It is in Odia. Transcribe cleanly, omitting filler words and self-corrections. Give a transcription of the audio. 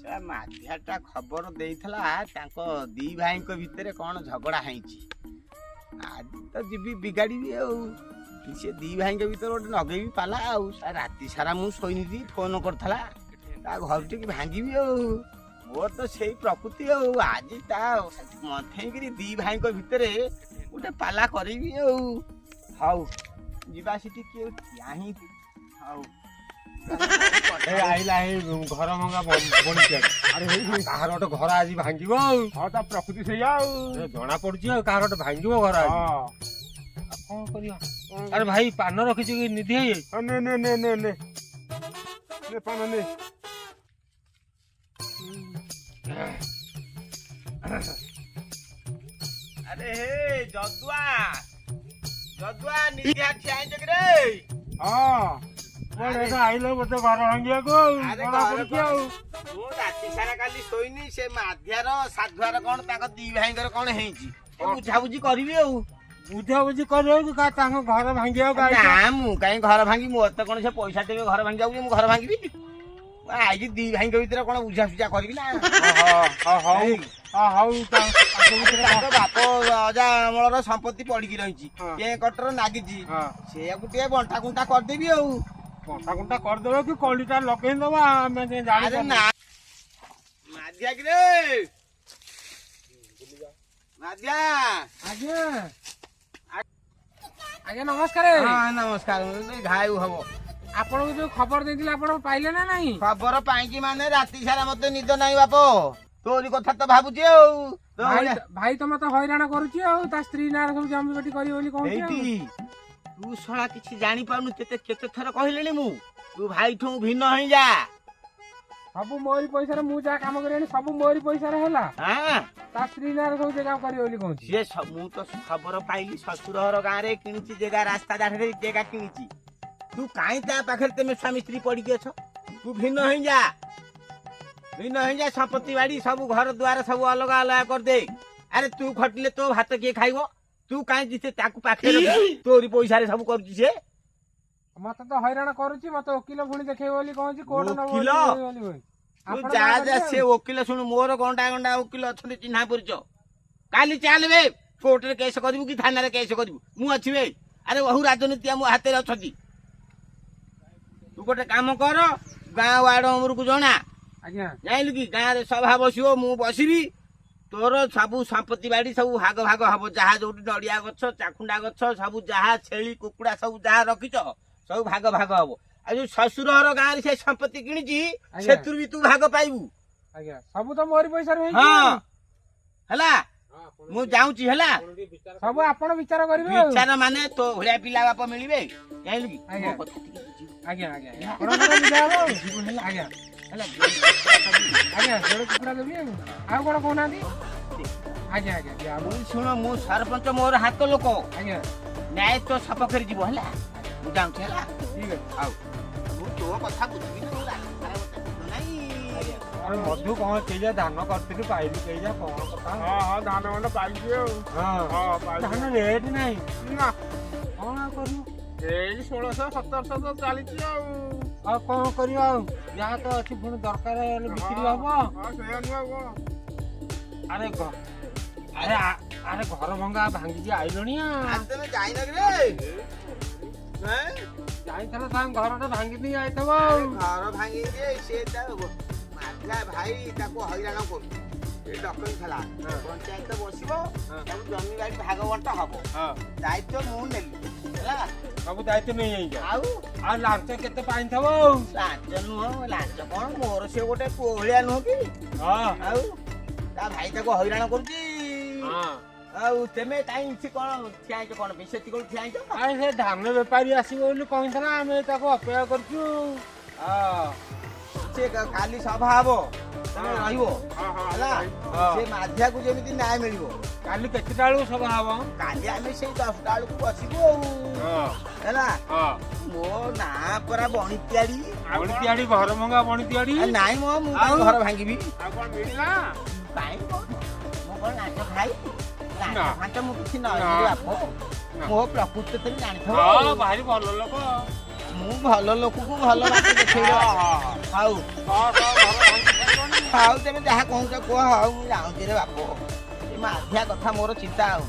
ମାଧିଆଟା ଖବର ଦେଇଥିଲା ତାଙ୍କ ଦି ଭାଇଙ୍କ ଭିତରେ କ'ଣ ଝଗଡ଼ା ହେଇଛି। ଆଜି ତ ଯିବି ବିଗାଡ଼ିବି ଆଉ। ସେ ଦି ଭାଇଙ୍କ ଭିତରେ ଗୋଟେ ନଗେଇବି ପାଲା ଆଉ। ରାତି ସାରା ମୁଁ ଶୋଇନି, ଫୋନ କରିଥିଲା ତା ଘର ଟିକେ ଭାଙ୍ଗିବି ଆଉ। ମୋର ତ ସେଇ ପ୍ରକୃତି ଆଉ। ଆଜି ତା ମଥେଇକିରି ଦି ଭାଇଙ୍କ ଭିତରେ ଗୋଟେ ପାଲା କରିବି ଆଉ। ହଉ ଯିବା ସେଠି କିଏ ଠିଆ ହେଇଛି। ହଉ ଆଇଲା ଏଇ ଘର ଭଙ୍ଗା କାହାର ଗୋଟେ ଘର ଆଜି ଭାଙ୍ଗିବ ଆଉ। ହଁ ତା ପ୍ରକୃତି ସେଇଆ ଆଉ। ଜଣା ପଡୁଛି ଆଉ କାହାର ଗୋଟେ ଭାଙ୍ଗିବ ଘର ଆଜି। କଣ କରିବା? ଆରେ ଭାଇ ପାନ ରଖିଛୁ କି ନିଧି ଭାଇ? ନେ ପାନ ନେ। ଆରେ ହେ ଯଦୁଆ ନିଜେ ଠିଆ ହେଇଛ କି ରେ? ଆଇଲେ ଗୋଟେ ଘର ଭାଙ୍ଗିବାକୁ ଆଉ। ମୁଁ ରାତି ସାରା କାଲି ଶୋଇନି। ସେ ମାଧିଆର ସାଧୁଆର କ'ଣ ତାଙ୍କ ଦି ଭାଇଙ୍କର କ'ଣ ହେଇଛି ବୁଝାବୁଝି କରିବି ଆଉ। ବୁଝାବୁଝି କରିବାକୁ ତାଙ୍କ ଘର ଭାଙ୍ଗିବାକୁ? ନା ମୁଁ କାହିଁ ଘର ଭାଙ୍ଗିବି? ମୋର ତ କ'ଣ ସେ ପଇସା ଦେବେ ଘର ଭାଙ୍ଗିବାକୁ ଯେ ମୁଁ ଘର ଭାଙ୍ଗିବି? ଆଜି ଦି ଭାଇଙ୍କ ଭିତରେ କ'ଣ ବୁଝାସୁଝା କରିବି ନା। ହଉ ତାଙ୍କ ବାପ ଅଜା ଅମଳର ସମ୍ପତ୍ତି ପଡିକି ରହିଛି, କଟର ନାଗିଛି, ସେଇଆକୁ ଟିକେ ବଣ୍ଟା କୁଣ୍ଟା କରିଦେବି ଆଉ। ବଣ୍ଟା କୁଣ୍ଟା କରିଦେବ କି କଳିଟା ଲଗେଇଦବା ଆମେ ଜାଣିପାରୁ ନା। ମାଧିଆ କିରେ ମାଧିଆ। ଆଜ୍ଞା ନମସ୍କାର। ନମସ୍କାର। ଘାଉ ହବ। ଆପଣଙ୍କୁ ଯୋଉ ଖବର ଦେଇଥିଲେ ଆପଣ ପାଇଲେ ନା ନାହିଁ? ଖବର ପାଇକି ମାନେ ରାତି ସାରା ମତେ ନିଦ ନାହିଁ ବାପ। ତୋରି କଥା ତ ଭାବୁଛି ଆଉ। ଭାଇ ତ ମତେ ହଇରାଣ କରୁଛି ଆଉ। ତା ସ୍ତ୍ରୀ ନାଁରେ ସବୁ ଜମି ବାଟି କରିବ ବୋଲି କହୁଛି। ତୁ ଶଳା କିଛି ଜାଣିପାରୁନୁ। କେତେ ଥର କହିଲେଣି ମୁଁ ତୁ ଭାଇଠୁ ଭିନ୍ନ ହେଇଯା। ସବୁ ମୋରି ପଇସାରେ ମୁଁ ଯାହା କାମ କରିବି ସବୁ ମୋରି ପଇସାରେ ହେଲା। ତା ସ୍ତ୍ରୀ ନାଁରେ ସବୁ ଜାଗା କରିବ ବୋଲି କହୁଛି। ମୁଁ ତ ଖବର ପାଇଲି ଶ୍ୱଶୁର ଘର ଗାଁରେ କିଣିଛି ଜାଗା, ରାସ୍ତା ଦାଢ଼ରେ ଜାଗା କିଣିଛି। ତୁ କାହିଁ ତା ପାଖରେ ତମେ ସ୍ୱାମୀ ସ୍ତ୍ରୀ ପଡିକି ଅଛ? ତୁ ଭିନ୍ନ ହେଇଯା। ସମ୍ପତ୍ତି ବାଡି ସବୁ ଘର ଦ୍ୱାର ସବୁ ଅଲଗା ଅଲଗା କରିଦେ। ଆରେ ତୁ ଖଟିଲେ ତୋ ଭାତ କିଏ ଖାଇବ? ତୁ କାହିଁ ତାକୁ ପାଖରେ ତୋରି ପଇସାରେ ସବୁ କରୁଛି ସେ? ମତେ ତ ହଇରାଣ କରୁଛି। ମତେ ଓକିଲ ପୁଣି ଦେଖେଇବ ବୋଲି କହୁଛି। ସେ ଓକିଲ ଶୁଣୁ, ମୋର ଗଣ୍ଡା ଓକିଲ ଅଛନ୍ତି ଚିହ୍ନା ପରିଚୟ। କାଲି ଚାଲ ବେ କୋର୍ଟରେ କେସ୍ କରିବୁ କି ଥାନାରେ କେସ୍ କରିବୁ, ମୁଁ ଅଛି ବେ। ଆରେ ବହୁ ରାଜନୀତି ମୋ ହାତରେ ଅଛନ୍ତି। ତୁ ଗୋଟେ କାମ କର, ଗାଁ ୱାର୍ଡ ଅମରକୁ ଜଣା। ଜାଣିଲୁ କି ଗାଁରେ ସଭା ବସିବ, ମୁଁ ବସିବି। ତୋର ସବୁ ସମ୍ପତ୍ତି ବାଡି ସବୁ ଭାଗ ହବ। ଯାହା ଯୋଉଠି ନଡିଆ ଗଛ, ଚାଖୁଣ୍ଡା ଗଛ ସବୁ ଯାହା ଛେଳି କୁକୁଡା ସବୁ ଯାହା ରଖିଛ ସବୁ ଭାଗ ହବ। ଆଉ ଯୋଉ ଶ୍ୱଶୁର ଘର ଗାଁରେ ସେ ସମ୍ପତ୍ତି କିଣିଛି ସେଥିରୁ ବି ତୁ ଭାଗ ପାଇବୁ। ସବୁ ତ ମୋରି ପଇସାରେ ହେଲା। ମୁଁ ଯାଉଛି ହେଲା। ସବୁ ଆପଣ ବିଚାର କରିବେ। ବିଚାର ମାନେ ତୋ ଭଳିଆ ପିଲା ବାପ ମିଳିବେ, ଜାଣିଲୁ କି? କୁକୁଡ଼ା ଦେବି ଆଉ କଣ କହୁନାହାନ୍ତି? ଶୁଣ, ମୁଁ ସରପଞ୍ଚ, ମୋର ହାତ ଲୋକ। ନ୍ୟାୟ ତୋ ସପକ୍ଷରେ ଯିବ ହେଲା। ମୁଁ ଯାଉଛି ହେଲା। ଠିକ ଅଛି। ଆଉ ମୁଁ ତୋ କଥା ବୁଝିବି ନା। ମଧୁ କଣ କେଜା ଧାନ କରିଥିଲି ପାଇଲି କେଜା କଣ କଥା? ଧାନ ଖଣ୍ଡ ପାଇଛି ଆଉ। ଧାନ ରେଟ୍ ନାହିଁ ନା। କଣ ଆଉ କରିବୁ? ଏଇ 1600-1700 ତ ଚାଲିଛି ଆଉ। କଣ କରିବା ଆଉ? ଯାହା ତ ଅଛି ପୁଣି ଦରକାର ହେଲେ ବିକ୍ରି ହବ। ସେଇଆ ନୁହଁ କଣ? ଆରେ ଘର ଭଙ୍ଗା ଭାଙ୍ଗିକି ଆଇଲଣି। ଯାଇଥିଲ ତାଙ୍କ ଘରଟା ଭାଙ୍ଗି ଦେଇ ଯାଇଥିବ ଆଉ। ଘର ଭାଙ୍ଗିକି ସିଏ ଭାଇ ତାକୁ ହଇରାଣ କରୁଛି। ଡକ୍ଟର ଥିଲା ପଞ୍ଚାୟତ ବସିବ, ସବୁ ଜମି ବାଡି ଭାଗ ବଣ୍ଟା ହବ। ଦାୟିତ୍ୱ ମୁଁ ନେଲି ହେଲା। ସବୁ ଦାୟିତ୍ୱ ନେଇଯାଇଛ। ଆଉ ଲାଞ୍ଚ କେତେ ପାଇଥିବ? ଆଉ ଲାଞ୍ଚ ନୁହଁ, ଲାଞ୍ଚ କଣ? ମୋର ସେ ଗୋଟେ ପୁଅ ଭଳିଆ ନୁହଁ କି? ଆଉ ତା ଭାଇ ତାକୁ ହଇରାଣ କରୁଛି। ଆଉ ତେମେ କାହିଁ କଣ ଠିଆ ହେଇଛ? କଣ ସେତିକି ବେଳୁ ଠିଆ ହେଇଛ? ସେ ଧାନ ବେପାରୀ ଆସିବ ବୋଲି କହିଥିଲା, ଆମେ ତାକୁ ଅପେକ୍ଷା କରୁଛୁ। ସେ କାଲି ସଭା ହବ, ତମେ ରହିବ ହେଲା। ସେ ମାଧିଆକୁ ଯେମିତି ନ୍ୟାୟ ମିଳିବ। କାଲି କେତେଟା ବେଳକୁ ସଭା ହବ? କାଲି ଆମେ ସେଇ 10ଟା ବେଳକୁ ବସିବୁ ଆଉ ହେଲା। ମୋ ନାଁ ପରା ବଣିତିଆଡି। ଘର ଭଙ୍ଗା ବଣିତିଆଡି? ନାଇଁ ମୁଁ ଘର ଭାଙ୍ଗିବି। ଆଉ କଣ ମିଳିଲା? କାଇଁ ମୁଁ କଣ ଲାଞ୍ଚ ଖାଇ? ଲାଞ୍ଚ ମୁଁ କିଛି ନହେଲି ବାପ। ମୋ ପ୍ରକୃତି ତମେ ଜାଣିଥିବ। ଭାରି ଭଲ ଲୋକ। ମୁଁ ଭଲ ଲୋକକୁ ଭଲ ବାଟ ଦେଖେଇବ। ହଉ। ଆଉ ତମେ ଯାହା କହୁଛ କୁହ ଆଉ ମୁଁ ଯାଉଛି ରେ ବାପ ଏ ମାଧିଆ କଥା ମୋର ଚିନ୍ତା ଆଉ